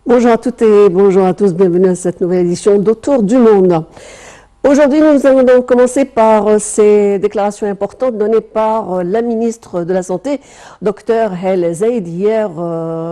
Bonjour à toutes et bonjour à tous, bienvenue à cette nouvelle édition d'Autour du Monde. Aujourd'hui, nous allons donc commencer par ces déclarations importantes données par la ministre de la Santé, Dr Hel Zaid, hier,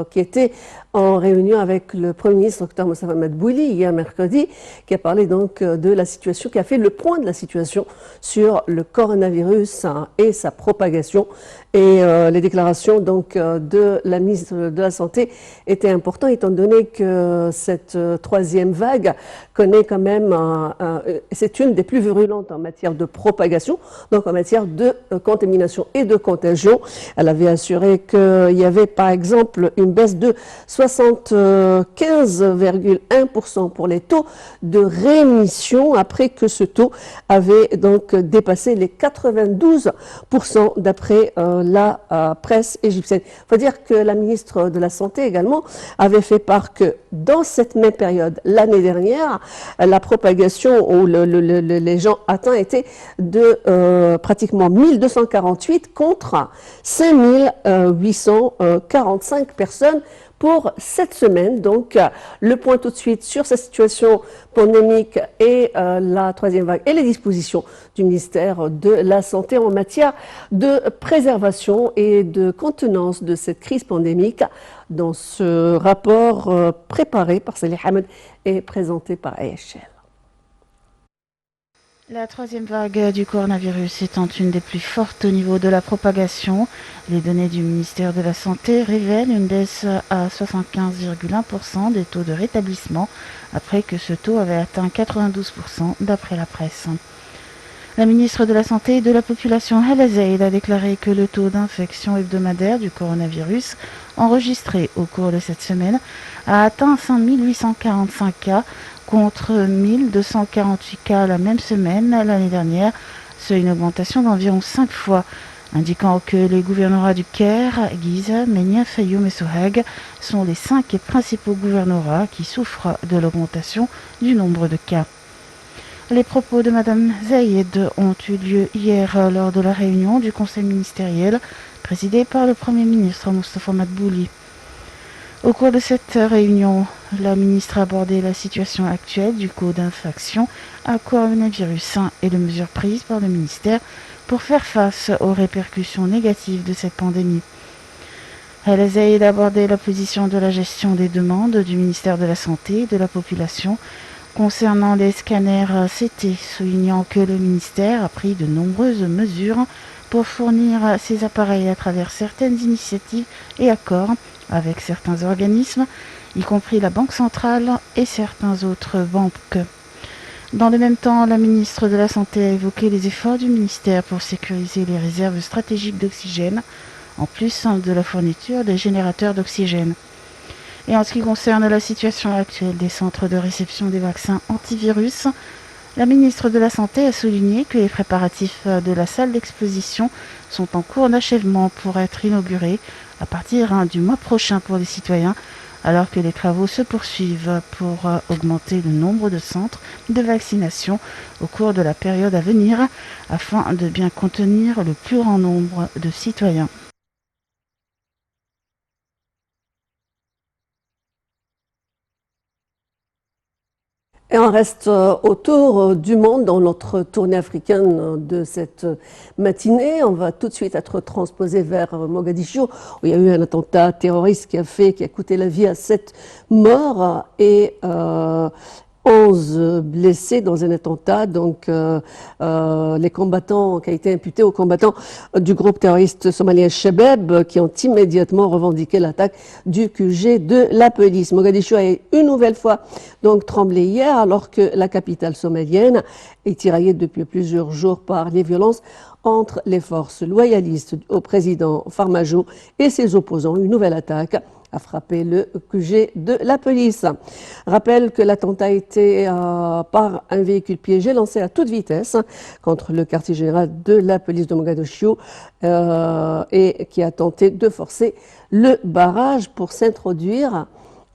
qui était en réunion avec le Premier ministre, Dr Moustapha Madbouli, hier mercredi, qui a parlé donc de la situation, qui a fait le point de la situation sur le coronavirus et sa propagation. Et les déclarations donc de la ministre de la Santé étaient importantes, étant donné que cette troisième vague connaît quand même, c'est une des plus virulentes en matière de propagation, donc en matière de contamination et de contagion. Elle avait assuré qu'il y avait par exemple une baisse de 75,1% pour les taux de rémission, après que ce taux avait donc dépassé les 92% d'après la presse égyptienne. Il faut dire que la ministre de la Santé également avait fait part que dans cette même période, l'année dernière, la propagation où les gens atteints étaient de pratiquement 1248 contre 5845 personnes pour cette semaine. Donc, le point tout de suite sur cette situation pandémique et la troisième vague et les dispositions du ministère de la Santé en matière de préservation et de contenance de cette crise pandémique dans ce rapport préparé par Salih Hamed et présenté par AHL. La troisième vague du coronavirus étant une des plus fortes au niveau de la propagation, les données du ministère de la Santé révèlent une baisse à 75,1% des taux de rétablissement, après que ce taux avait atteint 92% d'après la presse. La ministre de la Santé et de la Population, Hala Zaid, a déclaré que le taux d'infection hebdomadaire du coronavirus enregistré au cours de cette semaine a atteint 5845 cas, contre 1248 cas la même semaine l'année dernière, soit une augmentation d'environ 5 fois, indiquant que les gouvernorats du Caire, Giza, Ménia, Fayoum et Sohag sont les 5 principaux gouvernorats qui souffrent de l'augmentation du nombre de cas. Les propos de Mme Zaïd ont eu lieu hier lors de la réunion du Conseil ministériel présidé par le Premier ministre Moustapha Madbouli. Au cours de cette réunion, la ministre a abordé la situation actuelle du coût d'infection à coronavirus et les mesures prises par le ministère pour faire face aux répercussions négatives de cette pandémie. Elle a abordé la position de la gestion des demandes du ministère de la Santé et de la Population concernant les scanners CT, soulignant que le ministère a pris de nombreuses mesures pour fournir ces appareils à travers certaines initiatives et accords avec certains organismes, y compris la Banque centrale et certains autres banques. Dans le même temps, la ministre de la Santé a évoqué les efforts du ministère pour sécuriser les réserves stratégiques d'oxygène, en plus de la fourniture des générateurs d'oxygène. Et en ce qui concerne la situation actuelle des centres de réception des vaccins antivirus, la ministre de la Santé a souligné que les préparatifs de la salle d'exposition sont en cours d'achèvement pour être inaugurés à partir du mois prochain pour les citoyens, alors que les travaux se poursuivent pour augmenter le nombre de centres de vaccination au cours de la période à venir, afin de bien contenir le plus grand nombre de citoyens. Et on reste autour du monde dans notre tournée africaine de cette matinée. On va tout de suite être transposé vers Mogadiscio, où il y a eu un attentat terroriste qui a coûté la vie à 7 morts et 11 blessés dans un attentat. Donc, les combattants, qui a été imputé aux combattants du groupe terroriste somalien Shebab, qui ont immédiatement revendiqué l'attaque du QG de la police. Mogadiscio a une nouvelle fois donc tremblé hier, alors que la capitale somalienne est tiraillée depuis plusieurs jours par les violences entre les forces loyalistes au président Farmajo et ses opposants. Une nouvelle attaque a frappé le QG de la police. Rappelle que l'attentat a été par un véhicule piégé lancé à toute vitesse contre le quartier général de la police de Mogadiscio et qui a tenté de forcer le barrage pour s'introduire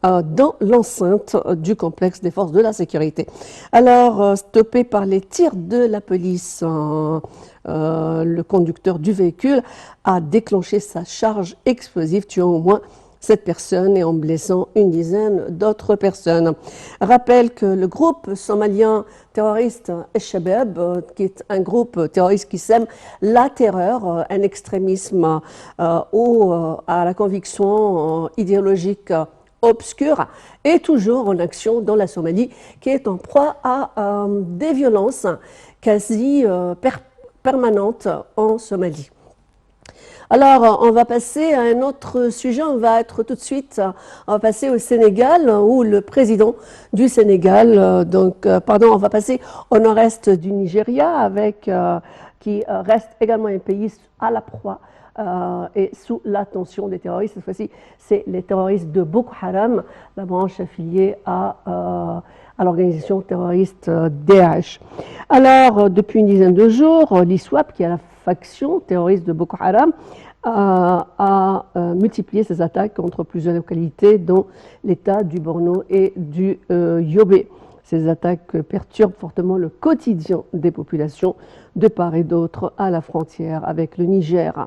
dans l'enceinte du complexe des forces de la sécurité. Alors, stoppé par les tirs de la police, le conducteur du véhicule a déclenché sa charge explosive, tuant au moins 7 personnes et en blessant une dizaine d'autres personnes. Rappelle que le groupe somalien terroriste Al-Shabaab, qui est un groupe terroriste qui sème la terreur, un extrémisme ou à la conviction idéologique obscure, est toujours en action dans la Somalie, qui est en proie à des violences quasi permanentes en Somalie. Alors, on va passer à un autre sujet. On va passer au Sénégal, où le président du Sénégal, on va passer au nord-est du Nigeria, qui reste également un pays à la proie et sous l'attention des terroristes. Cette fois-ci, c'est les terroristes de Boko Haram, la branche affiliée à l'organisation terroriste Daesh. Alors, depuis une dizaine de jours, l'ISWAP, qui est la faction terroriste de Boko Haram, a multiplié ses attaques contre plusieurs localités, dont l'État du Borno et du Yobe. Ces attaques perturbent fortement le quotidien des populations de part et d'autre à la frontière avec le Niger.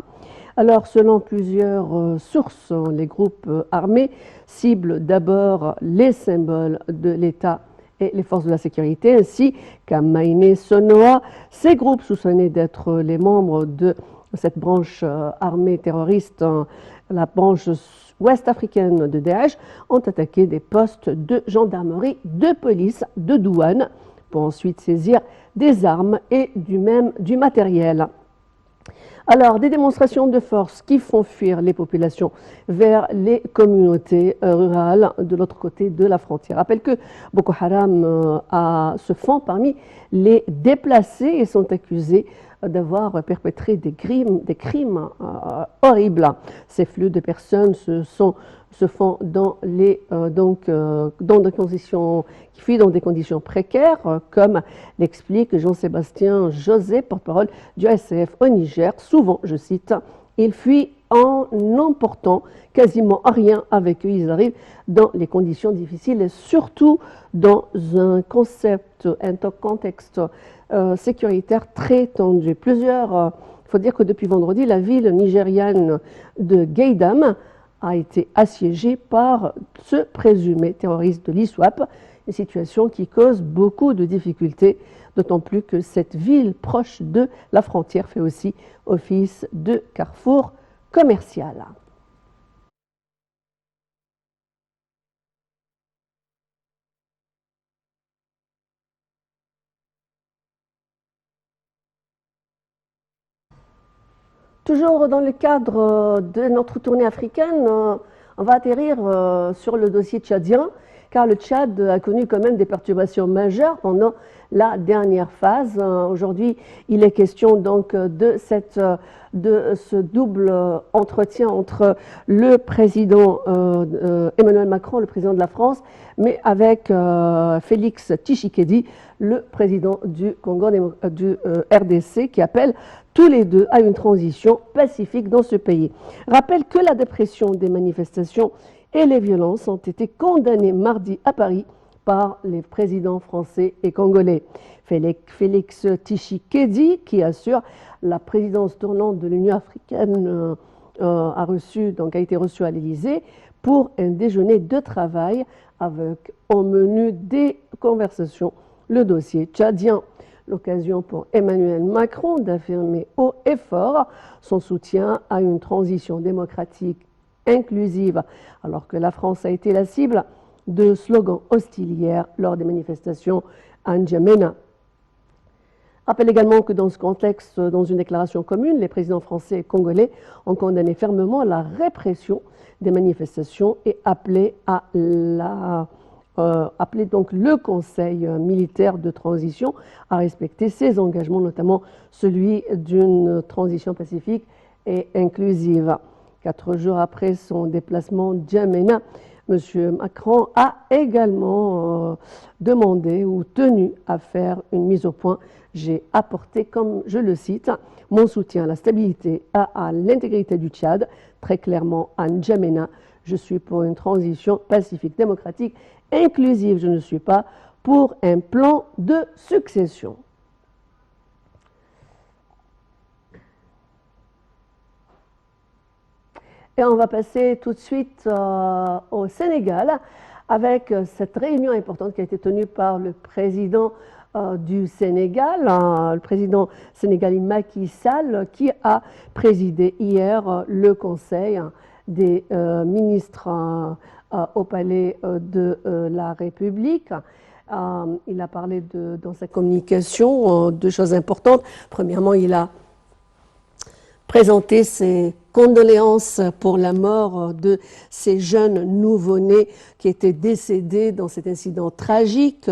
Alors, selon plusieurs sources, les groupes armés ciblent d'abord les symboles de l'État et les forces de la sécurité, ainsi qu'à Maïné Sonoa. Ces groupes, soupçonnés d'être les membres de cette branche armée terroriste, la branche ouest-africaine de Daesh, ont attaqué des postes de gendarmerie, de police, de douane, pour ensuite saisir des armes et du matériel. Alors, des démonstrations de force qui font fuir les populations vers les communautés rurales de l'autre côté de la frontière. Rappelle que Boko Haram se fond parmi les déplacés et sont accusés d'avoir perpétré des crimes horribles. Ces flux de personnes se font dans des conditions qui fuient dans des conditions précaires, comme l'explique Jean-Sébastien José, porte-parole du ASF au Niger. Souvent, je cite, ils fuient en n'emportant quasiment rien avec eux. Ils arrivent dans les conditions difficiles et surtout dans un contexte sécuritaire très tendu. Il faut dire que depuis vendredi, la ville nigériane de Gaïdam a été assiégée par ce présumé terroriste de l'ISWAP, une situation qui cause beaucoup de difficultés, d'autant plus que cette ville proche de la frontière fait aussi office de carrefour commercial. Toujours dans le cadre de notre tournée africaine, on va atterrir sur le dossier tchadien, car le Tchad a connu quand même des perturbations majeures pendant la dernière phase. Aujourd'hui, il est question donc de ce double entretien entre le président Emmanuel Macron, le président de la France, mais avec Félix Tshisekedi, le président du Congo, du RDC, qui appelle tous les deux à une transition pacifique dans ce pays. Rappelle que la dépression des manifestations et les violences ont été condamnées mardi à Paris par les présidents français et congolais. Félix Tshisekedi, qui assure la présidence tournante de l'Union africaine, a été reçu à l'Élysée pour un déjeuner de travail avec au menu des conversations le dossier tchadien. L'occasion pour Emmanuel Macron d'affirmer haut et fort son soutien à une transition démocratique inclusive, alors que la France a été la cible de slogans hostiles hier lors des manifestations à N'Djamena. Rappelle également que dans ce contexte, dans une déclaration commune, les présidents français et congolais ont condamné fermement la répression des manifestations et appelé donc le Conseil militaire de transition à respecter ses engagements, notamment celui d'une transition pacifique et inclusive. 4 jours après son déplacement à N'Djamena, M. Macron a également demandé ou tenu à faire une mise au point. J'ai apporté, comme je le cite, mon soutien à la stabilité et à l'intégrité du Tchad, très clairement à N'Djamena. Je suis pour une transition pacifique, démocratique, inclusive. Je ne suis pas pour un plan de succession. Et on va passer tout de suite au Sénégal avec cette réunion importante qui a été tenue par le président du Sénégal, le président sénégalais Macky Sall, qui a présidé hier le Conseil des ministres au Palais de la République. Il a parlé dans sa communication de choses importantes. Premièrement, il a présenté ses condoléances pour la mort de ces jeunes nouveau-nés qui étaient décédés dans cet incident tragique,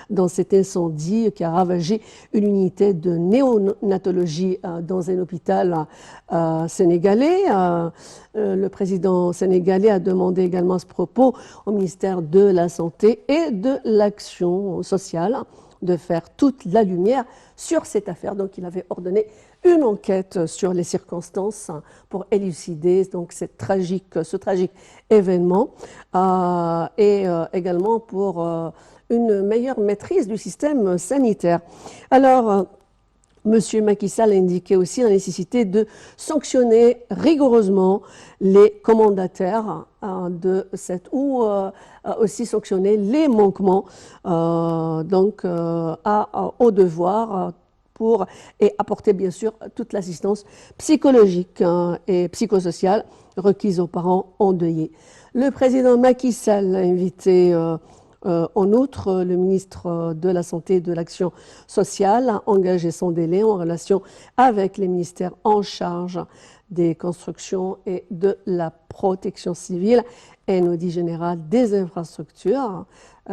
dans cet incendie qui a ravagé une unité de néonatologie dans un hôpital sénégalais. Le président sénégalais a demandé également à ce propos au ministère de la Santé et de l'Action sociale de faire toute la lumière sur cette affaire. Donc il avait ordonné une enquête sur les circonstances pour élucider donc ce tragique événement et également pour une meilleure maîtrise du système sanitaire. Alors, Monsieur Macky Sall a indiqué aussi la nécessité de sanctionner rigoureusement les commandataires ou aussi sanctionner les manquements au devoir et apporter bien sûr toute l'assistance psychologique et psychosociale requise aux parents endeuillés. Le président Macky Sall a invité en outre, le ministre de la Santé et de l'Action sociale a engagé son délai en relation avec les ministères en charge des constructions et de la protection civile et un audit général des infrastructures,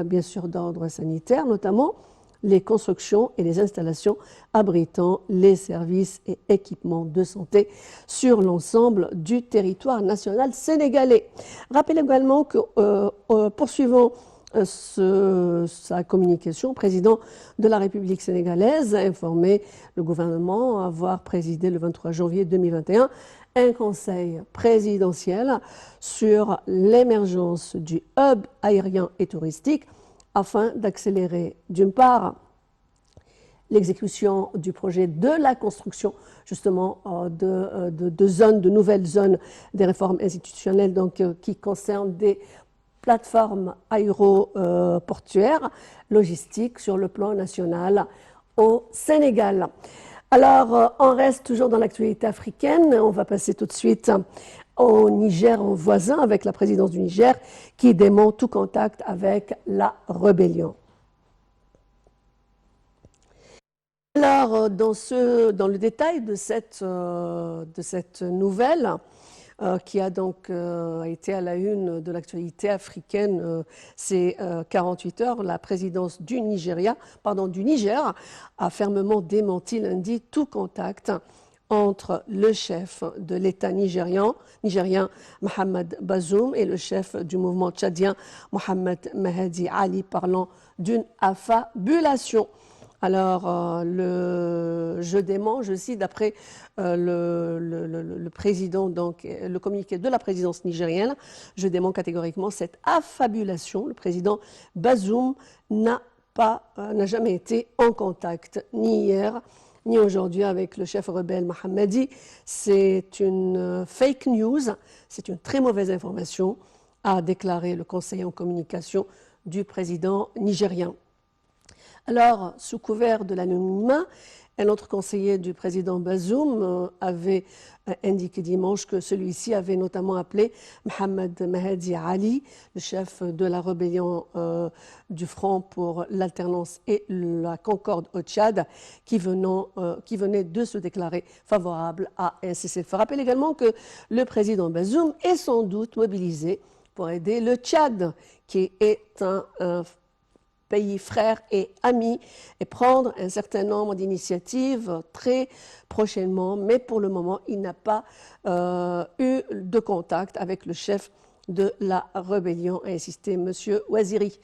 bien sûr d'ordre sanitaire, notamment les constructions et les installations abritant les services et équipements de santé sur l'ensemble du territoire national sénégalais. Rappelez également que, poursuivant sa communication, le président de la République sénégalaise a informé le gouvernement avoir présidé le 23 janvier 2021 un conseil présidentiel sur l'émergence du hub aérien et touristique afin d'accélérer, d'une part, l'exécution du projet de la construction justement de nouvelles zones des réformes institutionnelles qui concernent des plateformes aéroportuaires logistiques sur le plan national au Sénégal. Alors, on reste toujours dans l'actualité africaine. On va passer tout de suite au Niger, au voisin, avec la présidence du Niger, qui dément tout contact avec la rébellion. Alors, dans le détail de cette nouvelle, qui a donc été à la une de l'actualité africaine ces 48 heures, la présidence du Niger a fermement démenti lundi tout contact entre le chef de l'État nigérien Mohamed Bazoum et le chef du mouvement tchadien Mohamed Mahdi Ali, parlant d'une affabulation. Alors, je dément, je cite, d'après le président, donc le communiqué de la présidence nigérienne, je dément catégoriquement cette affabulation. Le président Bazoum n'a jamais été en contact, ni hier, ni aujourd'hui, avec le chef rebelle Mohamedi. C'est une fake news, c'est une très mauvaise information, a déclaré le conseiller en communication du président nigérien. Alors, sous couvert de l'anonymat, un autre conseiller du président Bazoum avait indiqué dimanche que celui-ci avait notamment appelé Mohamed Mahdi Ali, le chef de la rébellion du Front pour l'alternance et la concorde au Tchad, qui venait de se déclarer favorable à un cessez-le-feu. Rappelle également que le président Bazoum est sans doute mobilisé pour aider le Tchad, qui est un pays frères et amis, et prendre un certain nombre d'initiatives très prochainement, mais pour le moment, il n'a pas eu de contact avec le chef de la rébellion, a insisté M. Ouaziri.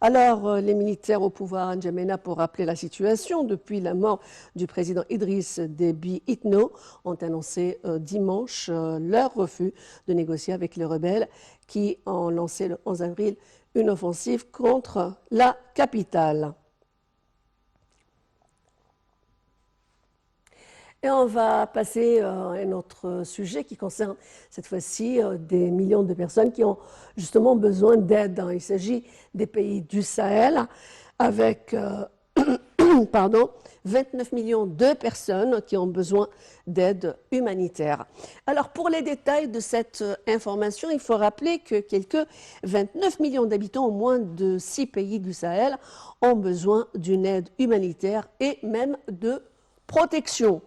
Alors, les militaires au pouvoir à N'Djamena, pour rappeler la situation, depuis la mort du président Idriss Déby Itno, ont annoncé dimanche leur refus de négocier avec les rebelles qui ont lancé le 11 avril une offensive contre la capitale. Et on va passer à un autre sujet qui concerne cette fois-ci des millions de personnes qui ont justement besoin d'aide. Il s'agit des pays du Sahel avec pardon, 29 millions de personnes qui ont besoin d'aide humanitaire. Alors pour les détails de cette information, il faut rappeler que quelques 29 millions d'habitants au moins de 6 pays du Sahel ont besoin d'une aide humanitaire et même de protection,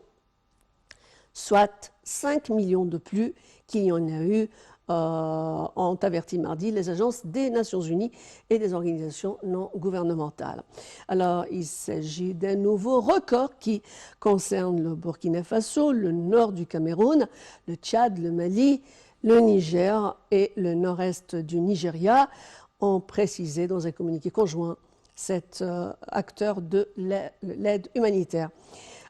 soit 5 millions de plus qu'il y en a eu, ont averti mardi les agences des Nations Unies et des organisations non gouvernementales. Alors, il s'agit d'un nouveau record qui concerne le Burkina Faso, le nord du Cameroun, le Tchad, le Mali, le Niger et le nord-est du Nigeria, ont précisé dans un communiqué conjoint cet acteur de l'aide humanitaire.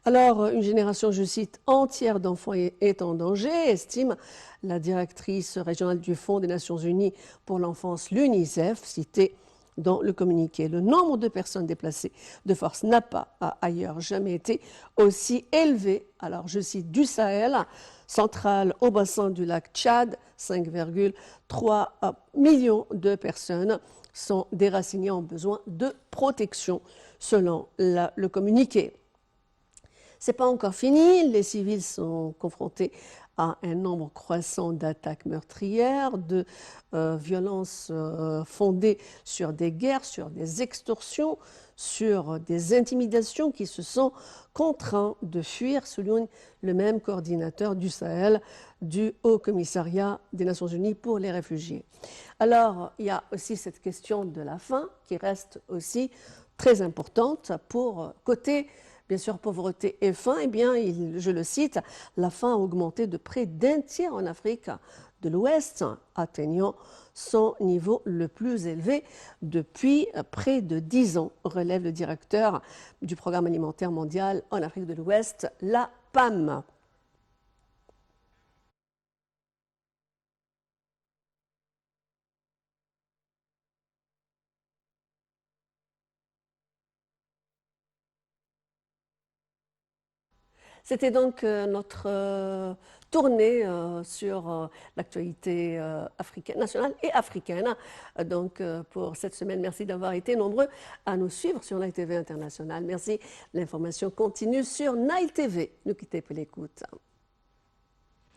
Alors, une génération, je cite, entière d'enfants est en danger, estime la directrice régionale du Fonds des Nations Unies pour l'enfance, l'UNICEF, citée dans le communiqué. Le nombre de personnes déplacées de force n'a pas ailleurs jamais été aussi élevé. Alors, je cite, du Sahel central au bassin du lac Tchad, 5,3 millions de personnes sont déracinées en besoin de protection, selon le communiqué. C'est pas encore fini, les civils sont confrontés à un nombre croissant d'attaques meurtrières, de violences fondées sur des guerres, sur des extorsions, sur des intimidations qui se sont contraints de fuir, selon le même coordinateur du Sahel, du Haut Commissariat des Nations Unies pour les réfugiés. Alors, il y a aussi cette question de la faim qui reste aussi très importante pour côté bien sûr, pauvreté et faim, eh bien, je le cite, la faim a augmenté de près d'un tiers en Afrique de l'Ouest, atteignant son niveau le plus élevé depuis près de 10 ans, relève le directeur du Programme alimentaire mondial en Afrique de l'Ouest, la PAM. C'était donc notre tournée sur l'actualité africaine, nationale et africaine. Donc pour cette semaine, merci d'avoir été nombreux à nous suivre sur Nile TV International. Merci. L'information continue sur Nile TV. Ne quittez pas l'écoute.